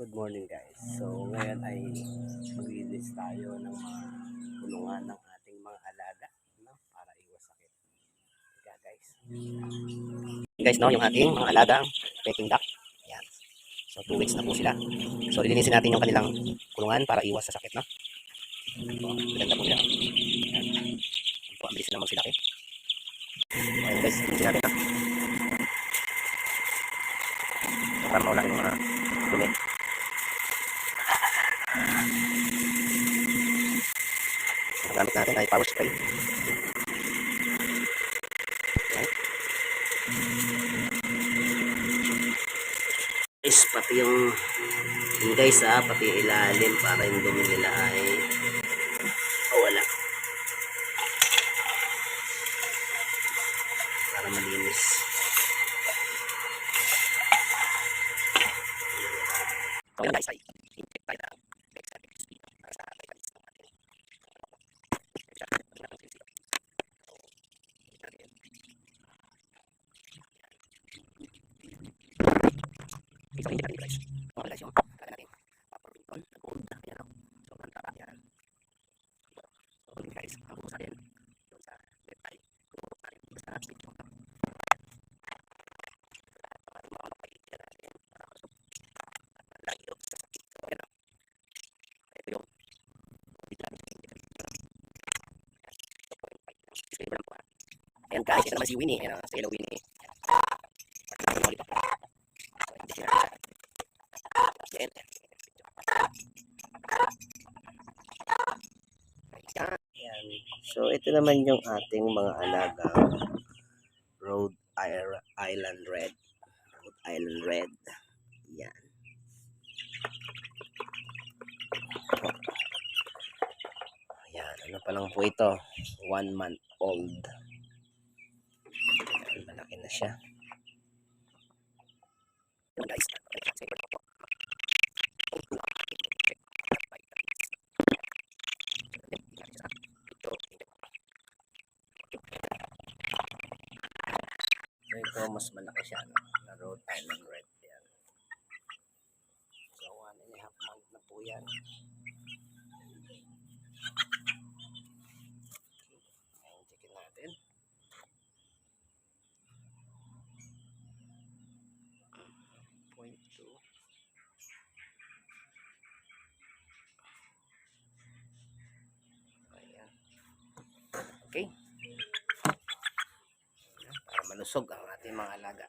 Good morning guys. So ngayon ay maglilis tayo ng mga kulungan ng ating mga alaga, no? Para iwas sakit. Kaya guys. Guys, no, yung ating mga alagang Peking duck. Yan. So 2 weeks na po sila. So lilinisin natin yung kanilang kulungan para iwas sa sakit, no? So, maganda po sila. Yan. Yan po, ang bilis na magsilaki. Okay guys, linisin natin, no? So, para mawala yung mga dumi. Ang gamit natin ay power spray. Guys, pati yung guys pati yung ilalim para yung dumi nila ay wala. Para malinis. So yun guys, ay intake tayo na XRXP para sa vitamins ng ating so hindi natin guys. Okay guys, yung kaya natin proper control na gold. Ayan o. So mantara yan. So hindi guys, ang bukas natin doon sa detay. Kung natin basta natin yung para makalapay yan natin para masok at malayo sa sakit. So ayan o. Ito yung ayan guys, ito naman si Winnie. Ayan o, si Hello Winnie. Yan. So ito naman yung ating mga alagang Rhode Island Red. Rhode Island Red. Yan. Yan. Ano pa lang po ito? 1 month old. Yan, malaki na siya. Yan guys. Ito mas malaki siya, no? Na Rhode Island Red. Yan. So 1.5 month na po yan. Ayan, checkin natin. Point 2. Ayan. Okay. Para malusog ang ating mga alaga.